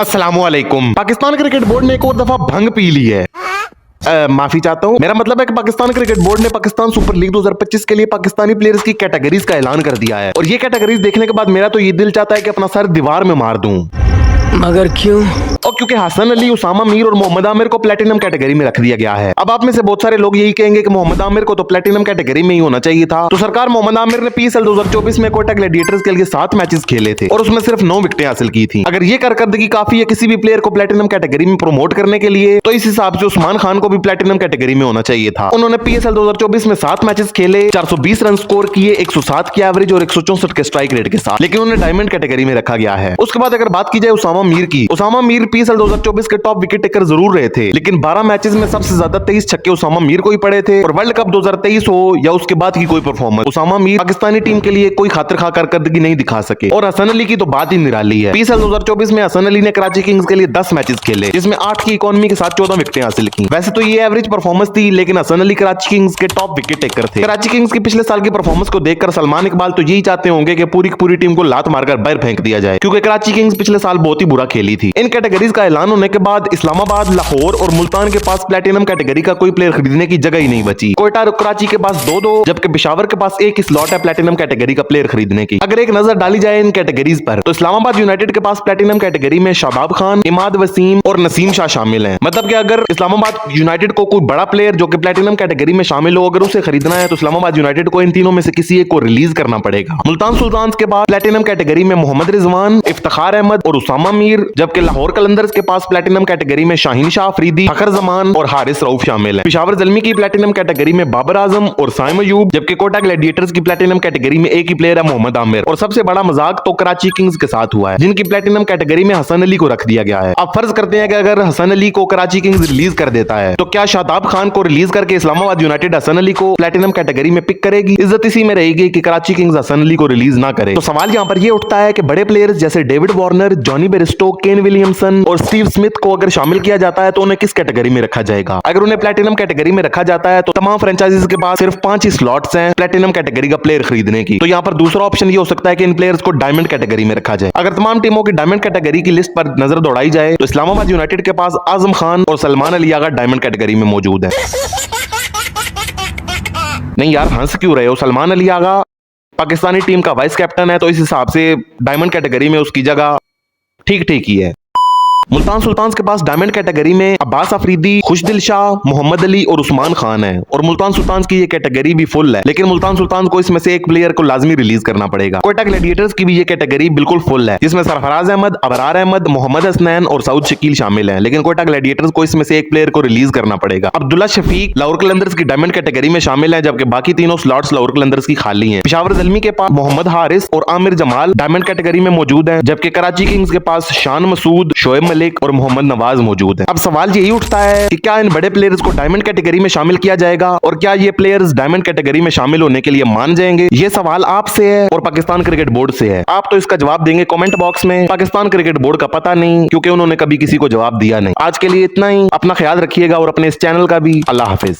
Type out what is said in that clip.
अस्सलामुअलैकुम। Pakistan cricket board ने एक और दफा भंग पी ली है। माफी चाहता हूँ, मेरा मतलब है कि पाकिस्तान क्रिकेट बोर्ड ने पाकिस्तान सुपर लीग 2025 के लिए पाकिस्तानी प्लेयर्स की कैटेगरीज का ऐलान कर दिया है। और ये कैटेगरीज देखने के बाद मेरा तो ये दिल चाहता है कि अपना सर दीवार में मार दूं। मगर क्यों? और क्योंकि हसन अली, उसामा मीर और मोहम्मद आमिर को प्लेटिनम कैटेगरी में रख दिया गया है। अब आप में से बहुत सारे लोग यही कहेंगे कि मोहम्मद आमिर को तो प्लेटिनम कैटेगरी में ही होना चाहिए था। तो सरकार मोहम्मद आमिर ने PSL 2024 में कोटा ग्लैडिएटर्स के लिए 7 मैचेस खेले थे और उसमें सिर्फ 9 विकेटें हासिल की थी। अगर ये कारकर्दगी काफी है किसी भी प्लेयर को प्लेटिनम कैटेगरी में प्रमोट करने के लिए, तो इस हिसाब से उस्मान खान को भी प्लेटिनम कैटेगरी में होना चाहिए था। उन्होंने PSL 2024 में 7 मैचेस खेले, 420 रन स्कोर किए, 107 की एवरेज और 164 के स्ट्राइक रेट के साथ, लेकिन उन्हें डायमंड कैटेगरी में रखा गया है। उसके बाद अगर बात की जाए उसामा मीर की, उसामा मीर PSL 2024 के टॉप विकेट टेकर जरूर रहे थे, लेकिन 12 मैचेस में सबसे ज्यादा 23 छक्के उसामा मीर को ही पड़े थे। और वर्ल्ड कप 2023 हो या उसके बाद की कोई परफॉर्मेंस, उसामा मीर पाकिस्तानी टीम के लिए कोई खातिर खा कारकर्दगी नहीं दिखा सके। और हसन अली की तो बात ही निराली है। PSL 2024 में हसन अली ने कराची किंग्स के लिए 10 मैचेस खेले, जिसमें 8 की इकोनॉमी के साथ 14 विकेटें हासिल की। वैसे तो ये एवरेज परफॉर्मेंस थी, लेकिन हसन अली कराची किंग्स के टॉप विकेट टेकर थे। कराची किंग्स की पिछले साल की परफॉर्मेंस को देखकर सलमान इकबाल तो यही चाहते होंगे कि पूरी की पूरी टीम को लात मारकर बाहर फेंक दिया जाए, क्योंकि कराची किंग्स पिछले साल बहुत ही बुरा खेली थी। इन कैटेगरीज का ऐलान होने के बाद इस्लामाबाद, लाहौर और मुल्तान के पास प्लेटिनम कैटेगरी का कोई प्लेयर खरीदने की जगह ही नहीं बची। कोयटा और कराची के पास 2-2, जबकि पेशावर के पास एक ही स्लॉट है प्लेटिनम कैटेगरी का प्लेयर खरीदने की। अगर एक नजर डाली जाए इन कैटेगरीज पर, तो इस्लामाबाद यूनाइटेड के पास प्लेटिनम कैटेगरी में शाबाब खान, इमाद वसीम और नसीम शाह शामिल हैं। मतलब कि अगर इस्लामाबाद यूनाइटेड को कोई बड़ा प्लेयर जो कि प्लेटिनम कैटेगरी में शामिल हो, अगर उसे खरीदना है, तो इस्लामाबाद यूनाइटेड को इन तीनों में से किसी एक को रिलीज करना पड़ेगा। मुल्तान सुल्तान के पास प्लेटिनम कैटेगरी में मोहम्मद रिजवान, इफ्तिखार अहमद और उसामा मीर, जबकि लाहौर कलंदर्स के पास प्लेटिनम कैटेगरी में शाहीन शाह अफरीदी, फखर जमान और हारिस रऊफ शामिल हैं। पेशावर ज़ल्मी की प्लेटिनम कैटेगरी में बाबर आजम और साइम अयूब, जबकि कोटा ग्लैडिएटर्स की प्लेटिनम कैटेगरी में एक ही प्लेयर है मोहम्मद आमिर। और सबसे बड़ा मजाक तो कराची किंग्स के साथ हुआ है, जिनकी प्लेटिनम कैटेगरी में हसन अली को रख दिया गया है। अब फर्ज करते हैं कि अगर हसन अली को कराची किंग्स रिलीज कर देता है, तो क्या शादाब खान को रिलीज करके इस्लामाबाद यूनाइटेड हसन अली को प्लेटिनम कैटेगरी में पिक करेगी? इज्जत इसी में रहेगी कि कराची किंग्स हसन अली को रिलीज ना करे। तो सवाल यहाँ पर यह उठता है कि बड़े प्लेयर्स जैसे David Warner, Johnny Bairstow, Kane Williamson और स्टीव स्मिथ को अगर शामिल किया जाता है, तो उन्हें किस कैटेगरी में रखा जाएगा? अगर उन्हें प्लेटिनम कैटेगरी में रखा जाता है, तो तमाम फ्रेंचाइजीज के पास सिर्फ 5 ही स्लॉट्स हैं प्लेटिनम कैटेगरी का प्लेयर खरीदने की। तो यहाँ पर दूसरा ऑप्शन ये हो सकता है कि इन प्लेयर्स को डायमंड कैटेगरी में रखा जाए। अगर तमाम टीमों की डायमंड कैटेगरी की लिस्ट पर नजर दौड़ाई जाए, तो इस्लामाबाद यूनाइटेड के पास आजम खान और सलमान अली आगा डायमंड कैटेगरी में मौजूद है। नहीं यार, हंस क्यों रहे हो? सलमान अली आगा पाकिस्तानी टीम का वाइस कैप्टन है, तो इस हिसाब से डायमंड कैटेगरी में उसकी जगह ठीक ठीक ही है। मुल्तान सुल्तान के पास डायमंड कैटेगरी में अब्बास अफरीदी, खुशदिल शाह, मोहम्मद अली और उस्मान खान है। और मुल्तान सुल्तान की ये कैटेगरी भी फुल है, लेकिन मुल्तान सुल्तान को इसमें से एक प्लेयर को लाजमी रिलीज करना पड़ेगा। कोयटा ग्लैडिएटर्स की भी ये कैटेगरी बिल्कुल फुल है, जिसमें सरफराज अहमद, अबरार अहमद, मोहम्मद हसनैन और सऊद शकील शामिल हैं। लेकिन कोयटा ग्लैडिएटर्स को इसमें से एक प्लेयर को रिलीज करना पड़ेगा। अब्दुल्ला शफीक लाहौर कलंदर्स की डायमंड कैटेगरी में शामिल है, जबकि बाकी तीनों स्लॉट्स लाहौर कलंदर्स की खाली हैं। पेशावर ज़ल्मी के पास मोहम्मद हारिस और आमिर जमाल डायमंड कैटेगरी में मौजूद है, जबकि कराची किंग्स के पास शान मसूद, शोएब मलिक और मोहम्मद नवाज मौजूद है। अब सवाल यही उठता है कि क्या इन बड़े प्लेयर्स को डायमंड कैटेगरी में शामिल किया जाएगा, और क्या ये प्लेयर्स डायमंड कैटेगरी में शामिल होने के लिए मान जाएंगे? ये सवाल आपसे है और पाकिस्तान क्रिकेट बोर्ड से है। आप तो इसका जवाब देंगे कमेंट बॉक्स में। पाकिस्तान क्रिकेट बोर्ड का पता नहीं, क्योंकि उन्होंने कभी किसी को जवाब दिया नहीं। आज के लिए इतना ही। अपना ख्याल रखिएगा और अपने इस चैनल का भी। अल्लाह हाफिज।